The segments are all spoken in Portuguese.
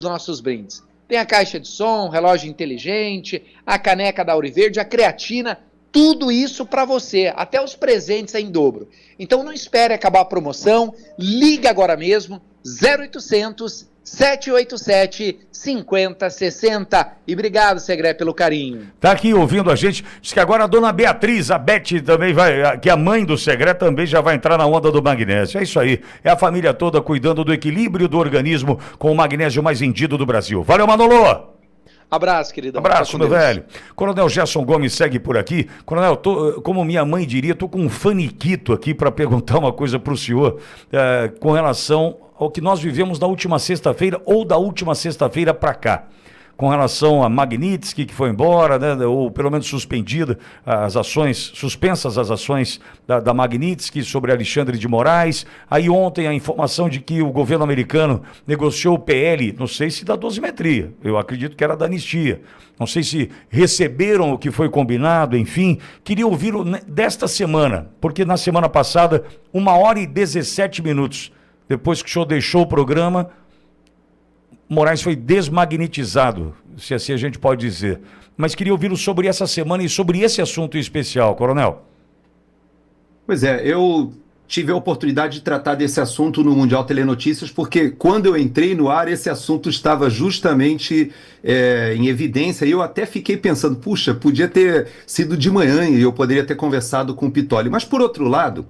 nossos brindes. Tem a caixa de som, relógio inteligente, a caneca da Auriverde, a creatina, tudo isso para você, até os presentes em dobro. Então não espere acabar a promoção, liga agora mesmo, 0800 787 5060. E obrigado, Segré, pelo carinho. Tá aqui ouvindo a gente. Diz que agora a dona Beatriz, a Beth também vai, que a mãe do Segré também já vai entrar na onda do magnésio. É isso aí. É a família toda cuidando do equilíbrio do organismo com o magnésio mais vendido do Brasil. Valeu, Manolo! Abraço, queridão. Abraço, meu velho. Coronel Gerson Gomes segue por aqui. Coronel, como minha mãe diria, tô com um faniquito aqui para perguntar uma coisa pro senhor com relação ao que nós vivemos na última sexta-feira ou da última sexta-feira para cá. Com relação a Magnitsky, que foi embora, né, ou pelo menos suspendida as ações, suspensas as ações da Magnitsky sobre Alexandre de Moraes. Aí ontem a informação de que o governo americano negociou o PL, não sei se da dosimetria, eu acredito que era da anistia. Não sei se receberam o que foi combinado, enfim. Queria ouvir desta semana, porque na semana passada, 1h17, depois que o senhor deixou o programa, Moraes foi desmagnetizado, se assim a gente pode dizer. Mas queria ouvi-lo sobre essa semana e sobre esse assunto em especial, Coronel. Pois é, eu tive a oportunidade de tratar desse assunto no Mundial Telenotícias, porque quando eu entrei no ar, esse assunto estava justamente em evidência, e eu até fiquei pensando, puxa, podia ter sido de manhã e eu poderia ter conversado com o Pitoli. Mas, por outro lado,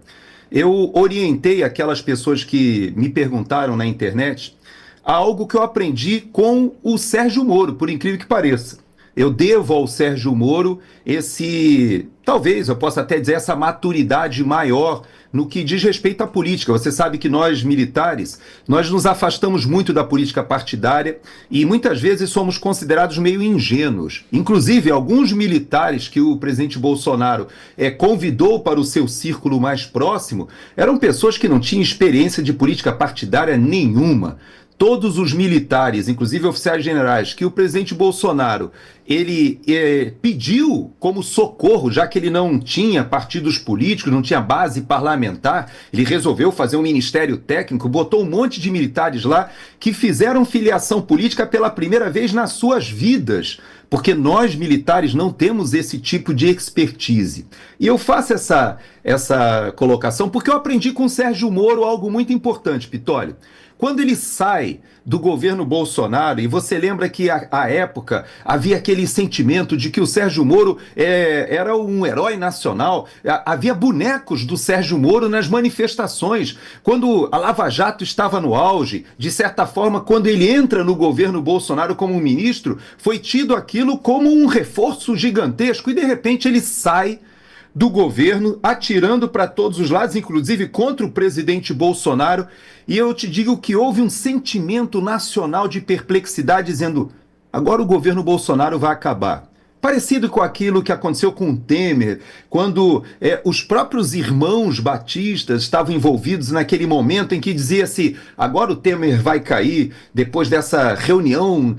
eu orientei aquelas pessoas que me perguntaram na internet a algo que eu aprendi com o Sérgio Moro, por incrível que pareça. Eu devo ao Sérgio Moro talvez eu possa até dizer, essa maturidade maior no que diz respeito à política. Você sabe que nós, militares, nós nos afastamos muito da política partidária e muitas vezes somos considerados meio ingênuos. Inclusive, alguns militares que o presidente Bolsonaro convidou para o seu círculo mais próximo eram pessoas que não tinham experiência de política partidária nenhuma. Todos os militares, inclusive oficiais generais, que o presidente Bolsonaro ele pediu como socorro, já que ele não tinha partidos políticos, não tinha base parlamentar, ele resolveu fazer um ministério técnico, botou um monte de militares lá que fizeram filiação política pela primeira vez nas suas vidas, porque nós militares não temos esse tipo de expertise. E eu faço essa colocação porque eu aprendi com o Sérgio Moro algo muito importante, Pitoli. Quando ele sai do governo Bolsonaro, e você lembra que à época havia aquele sentimento de que o Sérgio Moro era um herói nacional, havia bonecos do Sérgio Moro nas manifestações. Quando a Lava Jato estava no auge, de certa forma, quando ele entra no governo Bolsonaro como ministro, foi tido aquilo como um reforço gigantesco, e de repente ele sai do governo, atirando para todos os lados, inclusive contra o presidente Bolsonaro, e eu te digo que houve um sentimento nacional de perplexidade, dizendo, agora o governo Bolsonaro vai acabar. Parecido com aquilo que aconteceu com o Temer, quando os próprios irmãos batistas estavam envolvidos naquele momento em que dizia-se, agora o Temer vai cair, depois dessa reunião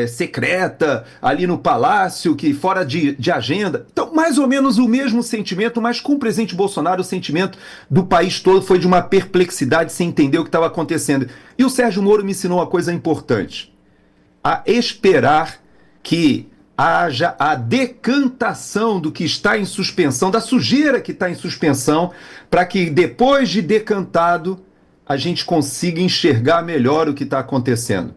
secreta ali no Palácio, que fora de agenda. Então, mais ou menos o mesmo sentimento, mas com o presidente Bolsonaro, o sentimento do país todo foi de uma perplexidade sem entender o que estava acontecendo. E o Sérgio Moro me ensinou uma coisa importante, a esperar que haja a decantação do que está em suspensão, da sujeira que está em suspensão, para que depois de decantado a gente consiga enxergar melhor o que está acontecendo.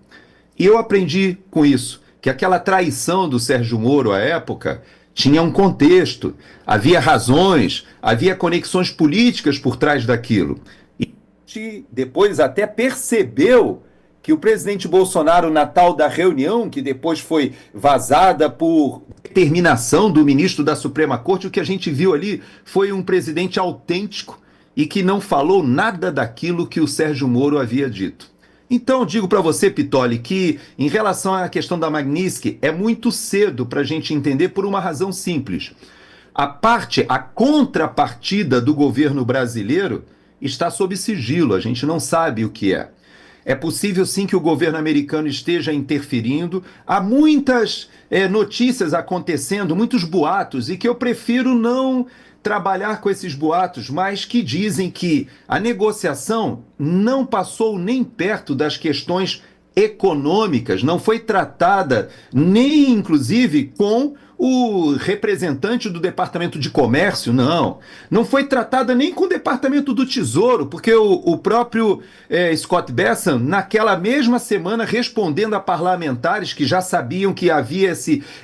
E eu aprendi com isso, que aquela traição do Sérgio Moro à época tinha um contexto, havia razões, havia conexões políticas por trás daquilo. E depois até percebeu que o presidente Bolsonaro, na tal da reunião, que depois foi vazada por determinação do ministro da Suprema Corte, o que a gente viu ali foi um presidente autêntico e que não falou nada daquilo que o Sérgio Moro havia dito. Então, digo para você, Pitoli, que em relação à questão da Magnitsky, é muito cedo para a gente entender por uma razão simples. A contrapartida do governo brasileiro está sob sigilo, a gente não sabe o que é. É possível sim que o governo americano esteja interferindo. Há muitas notícias acontecendo, muitos boatos, e que eu prefiro não trabalhar com esses boatos, mas que dizem que a negociação não passou nem perto das questões econômicas, não foi tratada nem, inclusive, com o representante do Departamento de Comércio, não foi tratada nem com o Departamento do Tesouro, porque o próprio Scott Bessent, naquela mesma semana, respondendo a parlamentares que já sabiam que havia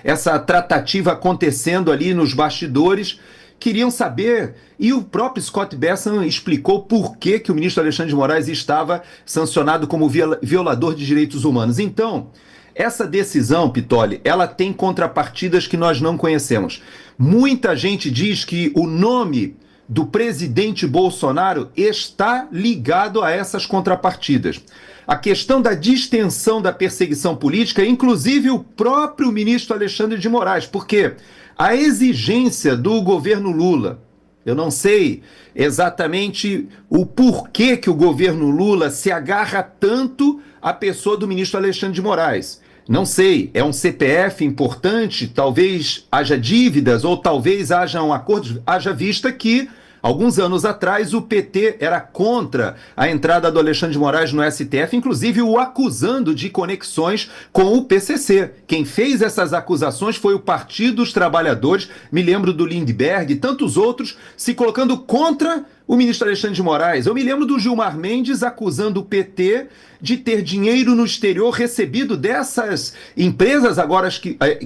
essa tratativa acontecendo ali nos bastidores, queriam saber, e o próprio Scott Bessent explicou por que o ministro Alexandre de Moraes estava sancionado como violador de direitos humanos. Então, essa decisão, Pitoli, ela tem contrapartidas que nós não conhecemos. Muita gente diz que o nome do presidente Bolsonaro está ligado a essas contrapartidas. A questão da distensão da perseguição política, inclusive o próprio ministro Alexandre de Moraes, porque a exigência do governo Lula, eu não sei exatamente o porquê que o governo Lula se agarra tanto à pessoa do ministro Alexandre de Moraes. Não sei, é um CPF importante, talvez haja dívidas ou talvez hajam acordos, haja vista que alguns anos atrás o PT era contra a entrada do Alexandre de Moraes no STF, inclusive o acusando de conexões com o PCC. Quem fez essas acusações foi o Partido dos Trabalhadores, me lembro do Lindbergh e tantos outros, se colocando contra o ministro Alexandre de Moraes. Eu me lembro do Gilmar Mendes acusando o PT de ter dinheiro no exterior recebido dessas empresas agora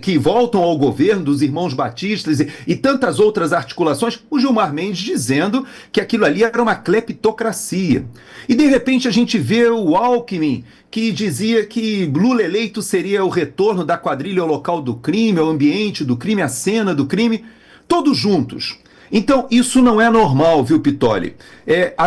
que voltam ao governo, dos irmãos batistas e tantas outras articulações, o Gilmar Mendes dizendo que aquilo ali era uma cleptocracia. E de repente a gente vê o Alckmin, que dizia que Lula eleito seria o retorno da quadrilha ao local do crime, ao ambiente do crime, à cena do crime, todos juntos. Então, isso não é normal, viu, Pitoli?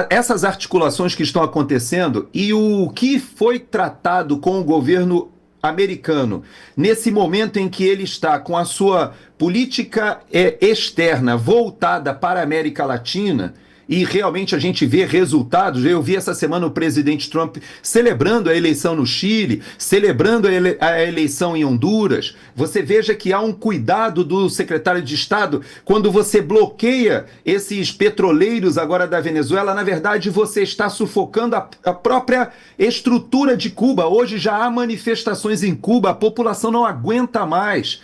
Essas articulações que estão acontecendo e o que foi tratado com o governo americano, nesse momento em que ele está com a sua política externa voltada para a América Latina, e realmente a gente vê resultados. Eu vi essa semana o presidente Trump celebrando a eleição no Chile, celebrando a eleição em Honduras. Você veja que há um cuidado do secretário de Estado quando você bloqueia esses petroleiros agora da Venezuela. Na verdade, você está sufocando a própria estrutura de Cuba. Hoje já há manifestações em Cuba, a população não aguenta mais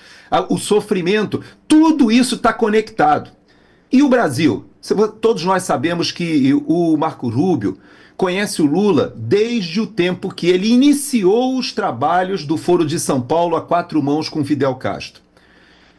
o sofrimento. Tudo isso está conectado. E o Brasil? Todos nós sabemos que o Marco Rubio conhece o Lula desde o tempo que ele iniciou os trabalhos do Foro de São Paulo a quatro mãos com Fidel Castro.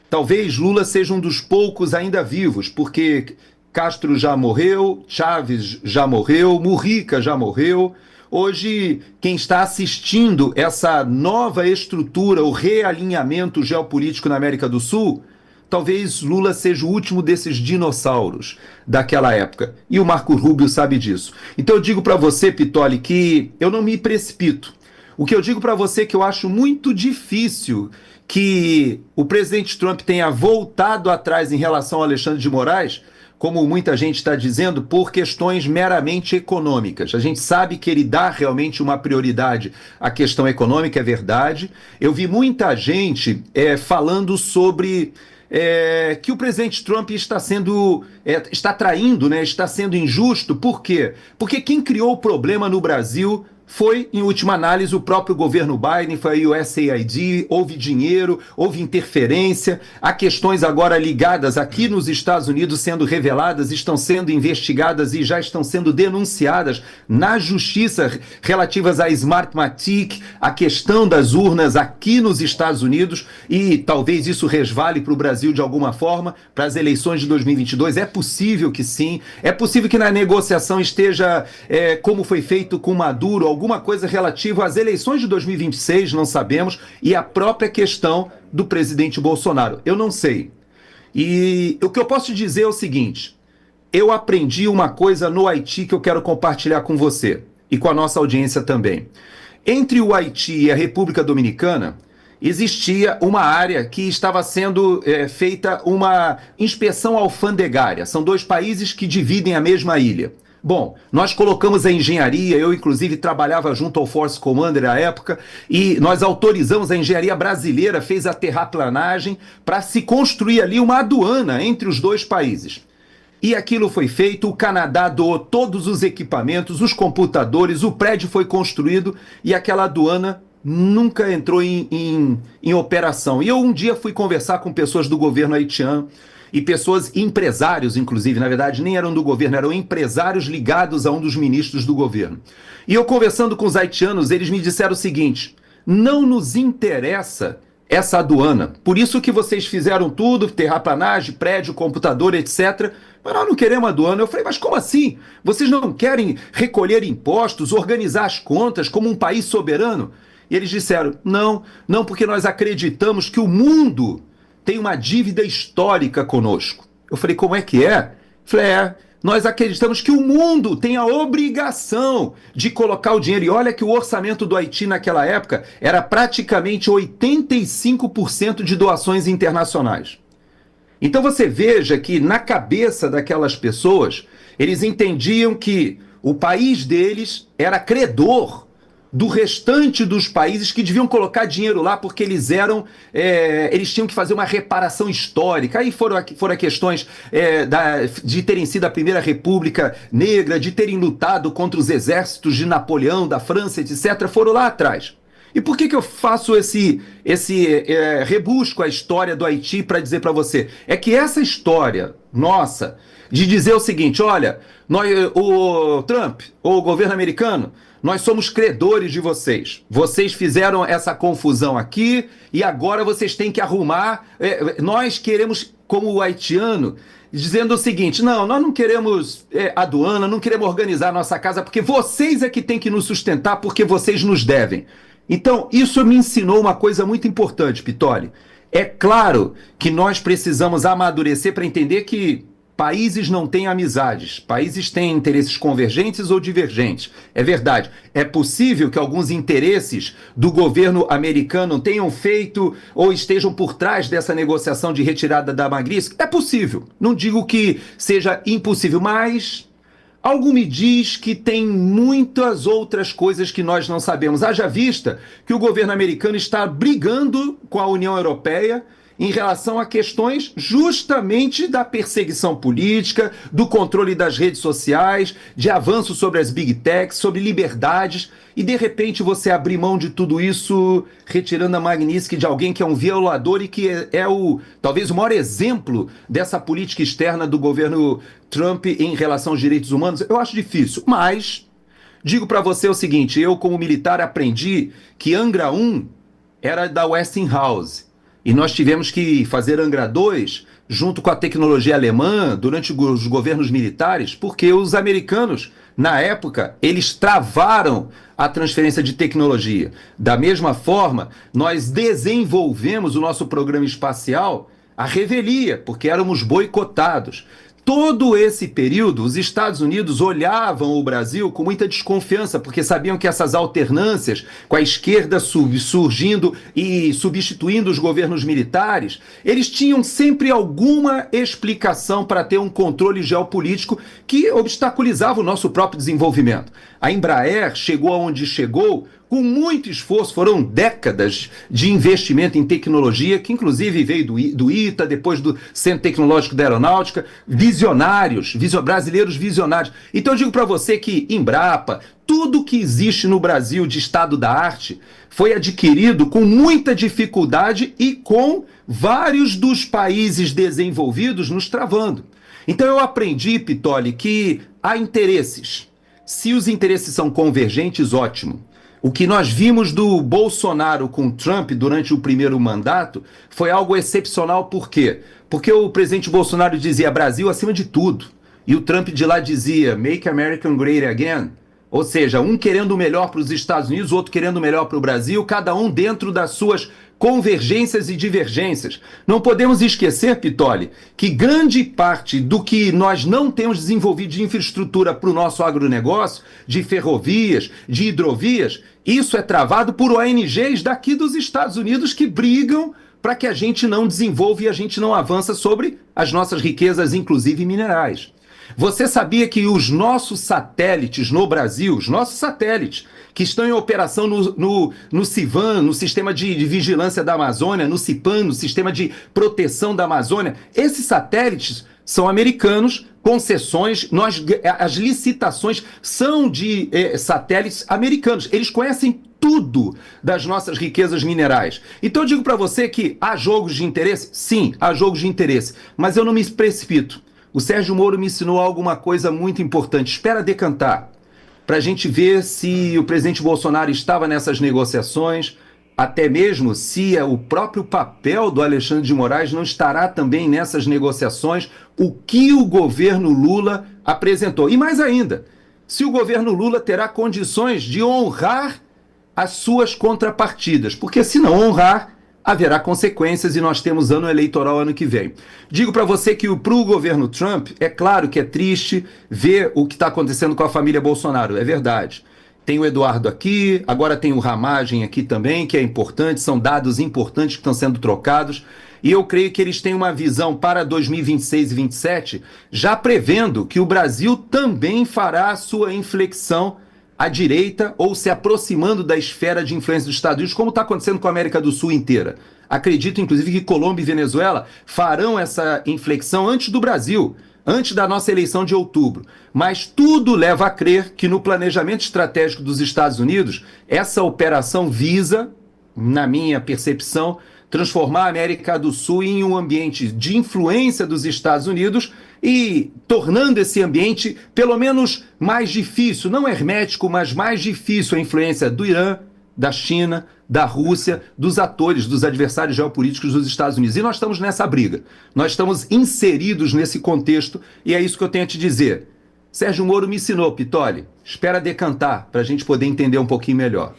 Talvez Lula seja um dos poucos ainda vivos, porque Castro já morreu, Chávez já morreu, Mujica já morreu. Hoje, quem está assistindo essa nova estrutura, o realinhamento geopolítico na América do Sul, talvez Lula seja o último desses dinossauros daquela época. E o Marco Rubio sabe disso. Então eu digo para você, Pitoli, que eu não me precipito. O que eu digo para você é que eu acho muito difícil que o presidente Trump tenha voltado atrás em relação ao Alexandre de Moraes, como muita gente está dizendo, por questões meramente econômicas. A gente sabe que ele dá realmente uma prioridade à questão econômica, é verdade. Eu vi muita gente falando sobre que o presidente Trump está traindo, né, está sendo injusto. Por quê? Porque quem criou o problema no Brasil foi, em última análise, o próprio governo Biden, foi o USAID, houve dinheiro, houve interferência, há questões agora ligadas aqui nos Estados Unidos sendo reveladas, estão sendo investigadas e já estão sendo denunciadas na justiça relativas à Smartmatic, a questão das urnas aqui nos Estados Unidos, e talvez isso resvale para o Brasil de alguma forma, para as eleições de 2022, é possível que sim, é possível que na negociação esteja, como foi feito com Maduro, alguma coisa relativa às eleições de 2026, não sabemos, e a própria questão do presidente Bolsonaro. Eu não sei. E o que eu posso dizer é o seguinte: eu aprendi uma coisa no Haiti que eu quero compartilhar com você e com a nossa audiência também. Entre o Haiti e a República Dominicana, existia uma área que estava sendo feita uma inspeção alfandegária. São dois países que dividem a mesma ilha. Bom, nós colocamos a engenharia, eu inclusive trabalhava junto ao Force Commander à época, e nós autorizamos a engenharia brasileira, fez a terraplanagem para se construir ali uma aduana entre os dois países. E aquilo foi feito, o Canadá doou todos os equipamentos, os computadores, o prédio foi construído e aquela aduana nunca entrou em operação. E eu um dia fui conversar com pessoas do governo haitiano e pessoas, empresários inclusive, na verdade nem eram do governo, eram empresários ligados a um dos ministros do governo. E eu conversando com os haitianos, eles me disseram o seguinte: não nos interessa essa aduana, por isso que vocês fizeram tudo, terraplanagem, prédio, computador, etc., mas nós não queremos aduana. Eu falei, mas como assim? Vocês não querem recolher impostos, organizar as contas como um país soberano? E eles disseram, não, porque nós acreditamos que o mundo tem uma dívida histórica conosco. Eu falei, como é que é? Eu falei, nós acreditamos que o mundo tem a obrigação de colocar o dinheiro. E olha que o orçamento do Haiti naquela época era praticamente 85% de doações internacionais. Então você veja que na cabeça daquelas pessoas, eles entendiam que o país deles era credor do restante dos países que deviam colocar dinheiro lá porque eles tinham que fazer uma reparação histórica. Aí foram questões de terem sido a primeira república negra, de terem lutado contra os exércitos de Napoleão, da França, etc. Foram lá atrás. E por que eu faço esse rebusco à história do Haiti para dizer para você? É que essa história nossa de dizer o seguinte, olha, o Trump, ou o governo americano, nós somos credores de vocês. Vocês fizeram essa confusão aqui e agora vocês têm que arrumar. Nós queremos, como o haitiano, dizendo o seguinte, não, nós não queremos aduana, não queremos organizar a nossa casa, porque vocês é que têm que nos sustentar, porque vocês nos devem. Então, isso me ensinou uma coisa muito importante, Pitoli. É claro que nós precisamos amadurecer para entender que países não têm amizades, países têm interesses convergentes ou divergentes. É verdade. É possível que alguns interesses do governo americano tenham feito ou estejam por trás dessa negociação de retirada da Magnitsky? É possível. Não digo que seja impossível, mas algo me diz que tem muitas outras coisas que nós não sabemos. Haja vista que o governo americano está brigando com a União Europeia em relação a questões justamente da perseguição política, do controle das redes sociais, de avanço sobre as big techs, sobre liberdades, e de repente você abrir mão de tudo isso, retirando a Magnitsky de alguém que é um violador e que é talvez o maior exemplo dessa política externa do governo Trump em relação aos direitos humanos. Eu acho difícil, mas digo para você o seguinte, eu como militar aprendi que Angra 1 era da Westinghouse. E nós tivemos que fazer Angra 2 junto com a tecnologia alemã durante os governos militares, porque os americanos, na época, eles travaram a transferência de tecnologia. Da mesma forma, nós desenvolvemos o nosso programa espacial à revelia, porque éramos boicotados. Todo esse período, os Estados Unidos olhavam o Brasil com muita desconfiança, porque sabiam que essas alternâncias, com a esquerda surgindo e substituindo os governos militares, eles tinham sempre alguma explicação para ter um controle geopolítico que obstaculizava o nosso próprio desenvolvimento. A Embraer chegou aonde chegou com muito esforço, foram décadas de investimento em tecnologia, que inclusive veio do ITA, depois do Centro Tecnológico da Aeronáutica, brasileiros visionários. Então eu digo para você que Embrapa, tudo que existe no Brasil de estado da arte, foi adquirido com muita dificuldade e com vários dos países desenvolvidos nos travando. Então eu aprendi, Pitoli, que há interesses. Se os interesses são convergentes, ótimo. O que nós vimos do Bolsonaro com Trump durante o primeiro mandato foi algo excepcional. Por quê? Porque o presidente Bolsonaro dizia Brasil acima de tudo. E o Trump de lá dizia Make America Great Again. Ou seja, um querendo o melhor para os Estados Unidos, o outro querendo o melhor para o Brasil, cada um dentro das suas convergências e divergências. Não podemos esquecer, Pitoli, que grande parte do que nós não temos desenvolvido de infraestrutura para o nosso agronegócio, de ferrovias, de hidrovias, isso é travado por ONGs daqui dos Estados Unidos que brigam para que a gente não desenvolva e a gente não avança sobre as nossas riquezas, inclusive minerais. Você sabia que os nossos satélites no Brasil, os nossos satélites, que estão em operação no CIVAM, no Sistema de Vigilância da Amazônia, no CIPAM, no Sistema de Proteção da Amazônia. Esses satélites são americanos, concessões, as licitações são de satélites americanos. Eles conhecem tudo das nossas riquezas minerais. Então eu digo para você que há jogos de interesse? Sim, há jogos de interesse, mas eu não me precipito. O Sérgio Moro me ensinou alguma coisa muito importante. Espera decantar, para a gente ver se o presidente Bolsonaro estava nessas negociações, até mesmo se o próprio papel do Alexandre de Moraes não estará também nessas negociações, o que o governo Lula apresentou. E mais ainda, se o governo Lula terá condições de honrar as suas contrapartidas, porque se não honrar, haverá consequências e nós temos ano eleitoral ano que vem. Digo para você que para o governo Trump, é claro que é triste ver o que está acontecendo com a família Bolsonaro, é verdade. Tem o Eduardo aqui, agora tem o Ramagem aqui também, que é importante, são dados importantes que estão sendo trocados, e eu creio que eles têm uma visão para 2026 e 2027, já prevendo que o Brasil também fará a sua inflexão à direita ou se aproximando da esfera de influência dos Estados Unidos, como está acontecendo com a América do Sul inteira. Acredito, inclusive, que Colômbia e Venezuela farão essa inflexão antes do Brasil, antes da nossa eleição de outubro. Mas tudo leva a crer que no planejamento estratégico dos Estados Unidos, essa operação visa, na minha percepção, transformar a América do Sul em um ambiente de influência dos Estados Unidos e tornando esse ambiente pelo menos mais difícil, não hermético, mas mais difícil a influência do Irã, da China, da Rússia, dos atores, dos adversários geopolíticos dos Estados Unidos. E nós estamos nessa briga. Nós estamos inseridos nesse contexto e é isso que eu tenho a te dizer. Sérgio Moro me ensinou, Pitoli. Espera decantar para a gente poder entender um pouquinho melhor.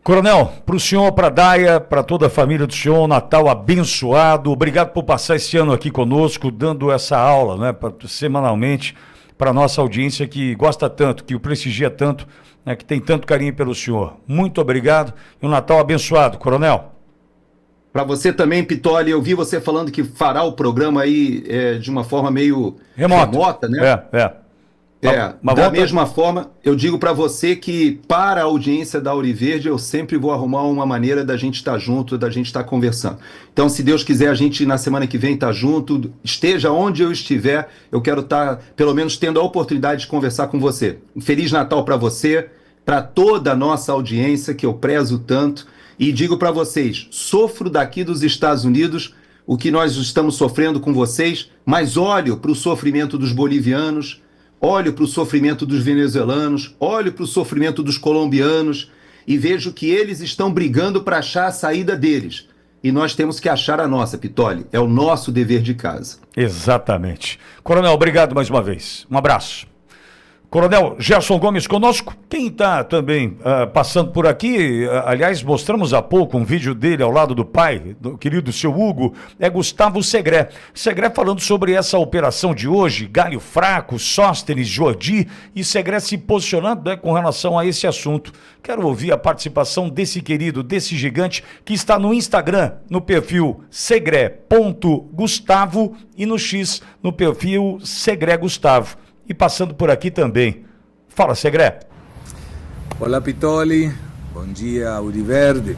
Coronel, para o senhor, para a Daia, para toda a família do senhor, um Natal abençoado. Obrigado por passar esse ano aqui conosco, dando essa aula, né, semanalmente, para a nossa audiência que gosta tanto, que o prestigia tanto, né, que tem tanto carinho pelo senhor. Muito obrigado e um Natal abençoado, Coronel. Para você também, Pitoli, eu vi você falando que fará o programa aí de uma forma meio remota, né? Da mesma forma, eu digo para você que para a audiência da Auriverde eu sempre vou arrumar uma maneira da gente estar junto, da gente estar conversando. Então, se Deus quiser, a gente na semana que vem estar junto, esteja onde eu estiver, eu quero estar pelo menos tendo a oportunidade de conversar com você. Um Feliz Natal para você, para toda a nossa audiência que eu prezo tanto e digo para vocês, sofro daqui dos Estados Unidos o que nós estamos sofrendo com vocês, mas olho para o sofrimento dos bolivianos, olho para o sofrimento dos venezuelanos, olho para o sofrimento dos colombianos e vejo que eles estão brigando para achar a saída deles. E nós temos que achar a nossa, Pitoli. É o nosso dever de casa. Exatamente. Coronel, obrigado mais uma vez. Um abraço. Coronel Gerson Gomes conosco, quem está também passando por aqui, aliás, mostramos há pouco um vídeo dele ao lado do pai, do querido seu Hugo, é Gustavo Segré. Segré falando sobre essa operação de hoje, Galho Fraco, Sóstenes, Jordi, e Segré se posicionando, né, com relação a esse assunto. Quero ouvir a participação desse querido, desse gigante, que está no Instagram, no perfil segré.gustavo e no X, no perfil Segré Gustavo. E passando por aqui também. Fala, Segré. Olá, Pitoli. Bom dia, Auriverde.